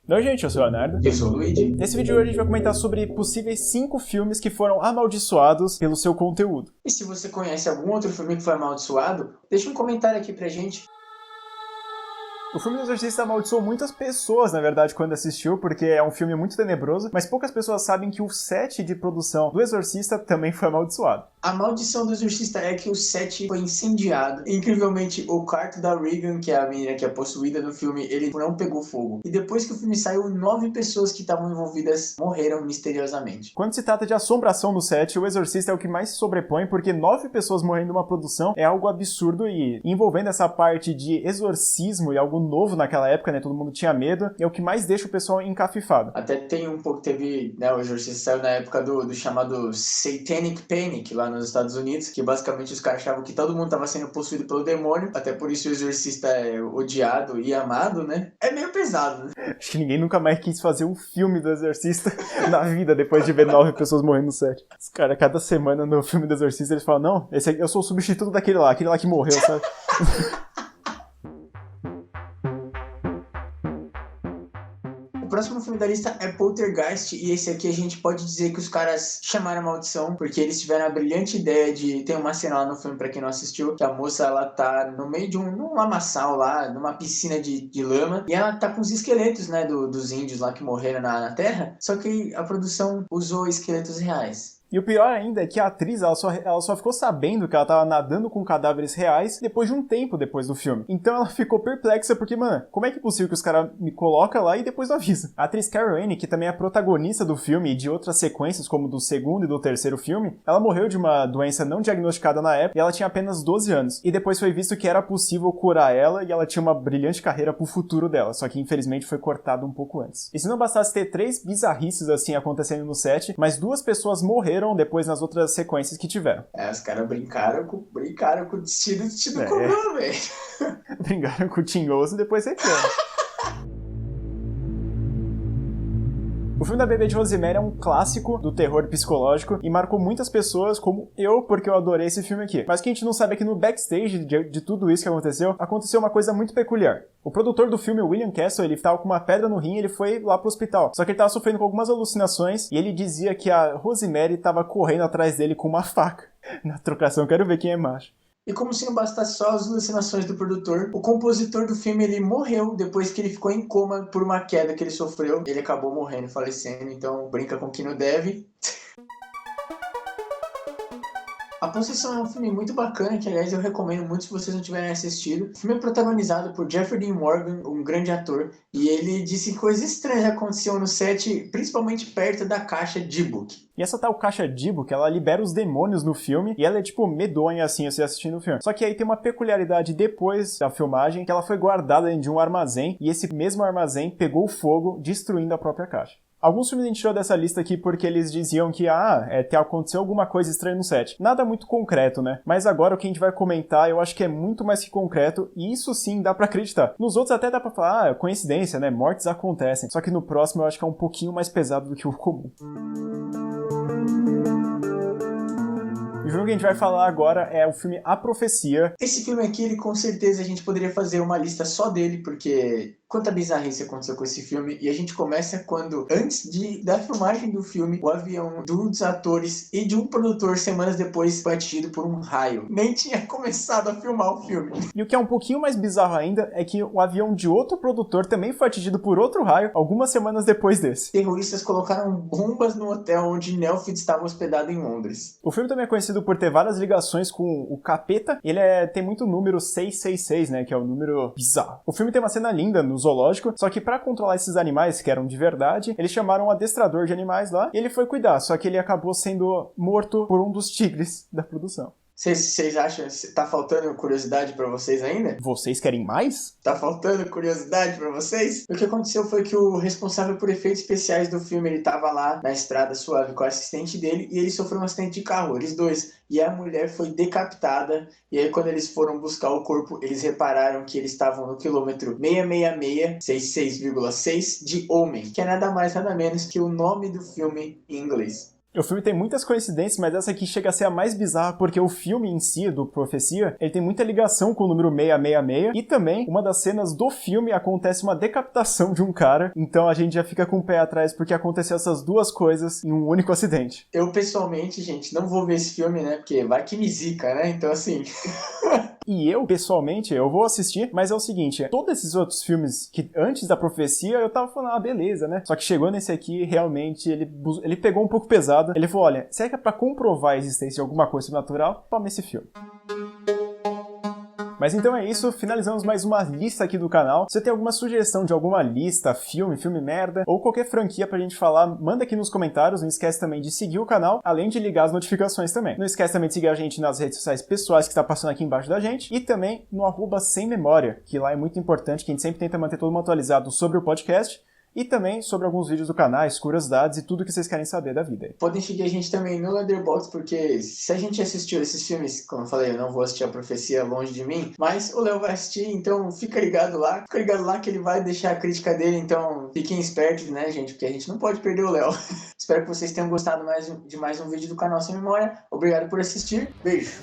Oi, gente, eu sou o Leonardo. Eu sou o Luigi. Nesse vídeo hoje a gente vai comentar sobre possíveis 5 filmes que foram amaldiçoados pelo seu conteúdo. E se você conhece algum outro filme que foi amaldiçoado, deixa um comentário aqui pra gente. O filme do Exorcista amaldiçoou muitas pessoas, na verdade, quando assistiu, porque é um filme muito tenebroso, mas poucas pessoas sabem que o set de produção do Exorcista também foi amaldiçoado. A maldição do Exorcista é que o set foi incendiado. Incrivelmente, o quarto da Regan, que é a menina que é possuída no filme, ele não pegou fogo. E depois que o filme saiu, 9 pessoas que estavam envolvidas morreram misteriosamente. Quando se trata de assombração no set, o Exorcista é o que mais se sobrepõe, porque 9 pessoas morrendo numa produção é algo absurdo e envolvendo essa parte de exorcismo e algo novo naquela época, né? Todo mundo tinha medo, é o que mais deixa o pessoal encafifado. Até tem um pouco, teve, né, o Exorcista saiu na época do chamado Satanic Panic lá nos Estados Unidos, que basicamente os caras achavam que todo mundo estava sendo possuído pelo demônio, até por isso o Exorcista é odiado e amado, né? É meio pesado, né? Acho que ninguém nunca mais quis fazer um filme do Exorcista na vida, depois de ver 9 pessoas morrendo no set. Os caras, cada semana no filme do Exorcista, eles falam, não, esse aqui, eu sou o substituto daquele lá, aquele lá que morreu, sabe? O próximo filme da lista é Poltergeist, e esse aqui a gente pode dizer que os caras chamaram a maldição, porque eles tiveram a brilhante ideia de... Tem uma cena lá no filme, pra quem não assistiu, que a moça, ela tá no meio de num lamaçal lá, numa piscina de lama, e ela tá com os esqueletos, né, dos índios lá que morreram na Terra, só que a produção usou esqueletos reais. E o pior ainda é que a atriz, ela só ficou sabendo que ela tava nadando com cadáveres reais depois de um tempo depois do filme. Então ela ficou perplexa porque, mano, como é que é possível que os caras me colocam lá e depois não avisa? A atriz Carol Anne, que também é a protagonista do filme e de outras sequências, como do segundo e do terceiro filme, ela morreu de uma doença não diagnosticada na época e ela tinha apenas 12 anos. E depois foi visto que era possível curar ela e ela tinha uma brilhante carreira pro futuro dela, só que infelizmente foi cortado um pouco antes. E se não bastasse ter 3 bizarrices assim acontecendo no set, mas 2 pessoas morreram depois nas outras sequências que tiveram. Os caras brincaram com o destino comum, velho. Brincaram com o Tinhoso e depois reclamam. O filme da Bebê de Rosemary é um clássico do terror psicológico e marcou muitas pessoas, como eu, porque eu adorei esse filme aqui. Mas o que a gente não sabe é que no backstage de tudo isso que aconteceu uma coisa muito peculiar. O produtor do filme, William Castle, ele tava com uma pedra no rim e ele foi lá pro hospital. Só que ele tava sofrendo com algumas alucinações e ele dizia que a Rosemary tava correndo atrás dele com uma faca. Na trocação, quero ver quem é macho. E como se não bastasse só as alucinações do produtor, o compositor do filme, ele morreu depois que ele ficou em coma por uma queda que ele sofreu. Ele acabou morrendo, falecendo, então brinca com quem não deve. A Possessão é um filme muito bacana, que aliás eu recomendo muito se vocês não tiverem assistido. O filme é protagonizado por Jeffrey Dean Morgan, um grande ator, e ele disse que coisas estranhas aconteciam no set, principalmente perto da caixa D-Book. E essa tal caixa D-Book, ela libera os demônios no filme, e ela é tipo medonha assim, você assistindo o filme. Só que aí tem uma peculiaridade depois da filmagem, que ela foi guardada dentro de um armazém, e esse mesmo armazém pegou fogo, destruindo a própria caixa. Alguns filmes a gente tirou dessa lista aqui porque eles diziam que, aconteceu alguma coisa estranha no set. Nada muito concreto, né? Mas agora o que a gente vai comentar, eu acho que é muito mais que concreto, e isso sim dá pra acreditar. Nos outros até dá pra falar, coincidência, né? Mortes acontecem. Só que no próximo eu acho que é um pouquinho mais pesado do que o comum. O filme que a gente vai falar agora é o filme A Profecia. Esse filme aqui, ele com certeza a gente poderia fazer uma lista só dele, porque quanta bizarrice aconteceu com esse filme. E a gente começa quando, antes da filmagem do filme, o avião dos atores e de um produtor, semanas depois, foi atingido por um raio. Nem tinha começado a filmar o filme. E o que é um pouquinho mais bizarro ainda é que o avião de outro produtor também foi atingido por outro raio algumas semanas depois desse. Terroristas colocaram bombas no hotel onde Nelfid estava hospedado em Londres. O filme também é conhecido por ter várias ligações com o capeta. Ele tem muito número 666, né, que é o número bizarro. O filme tem uma cena linda no zoológico, só que pra controlar esses animais, que eram de verdade, eles chamaram um adestrador de animais lá, e ele foi cuidar, só que ele acabou sendo morto por um dos tigres da produção. Vocês acham que tá faltando curiosidade pra vocês ainda? Vocês querem mais? Tá faltando curiosidade pra vocês? O que aconteceu foi que o responsável por efeitos especiais do filme, ele tava lá na estrada suave com o assistente dele e ele sofreu um acidente de carro, eles dois. E a mulher foi decapitada e aí quando eles foram buscar o corpo, eles repararam que eles estavam no quilômetro 666, 66,6 de Omen, que é nada mais nada menos que o nome do filme em inglês. O filme tem muitas coincidências, mas essa aqui chega a ser a mais bizarra, porque o filme em si, do Profecia, ele tem muita ligação com o número 666, e também, uma das cenas do filme acontece uma decapitação de um cara, então a gente já fica com o pé atrás, porque aconteceu essas duas coisas em um único acidente. Eu, pessoalmente, gente, não vou ver esse filme, né? Porque vai que me zica, né? Então, assim... E eu, pessoalmente, eu vou assistir, mas é o seguinte, todos esses outros filmes que antes da Profecia, eu tava falando, beleza, né? Só que chegou nesse aqui, realmente, ele pegou um pouco pesado. Ele falou, olha, será que é pra comprovar a existência de alguma coisa sobrenatural? Toma esse filme. Mas então é isso, finalizamos mais uma lista aqui do canal. Se você tem alguma sugestão de alguma lista, filme merda, ou qualquer franquia pra gente falar, manda aqui nos comentários. Não esquece também de seguir o canal, além de ligar as notificações também. Não esquece também de seguir a gente nas redes sociais pessoais que está passando aqui embaixo da gente, e também no @semmemória, que lá é muito importante, que a gente sempre tenta manter todo mundo atualizado sobre o podcast, e também sobre alguns vídeos do canal, curiosidades e tudo que vocês querem saber da vida. Podem seguir a gente também no Letterboxd, porque se a gente assistiu esses filmes, como eu falei, eu não vou assistir a Profecia longe de mim, mas o Léo vai assistir, então fica ligado lá que ele vai deixar a crítica dele, então fiquem espertos, né, gente, porque a gente não pode perder o Léo. Espero que vocês tenham gostado de mais um vídeo do canal Sem Memória. Obrigado por assistir, beijo!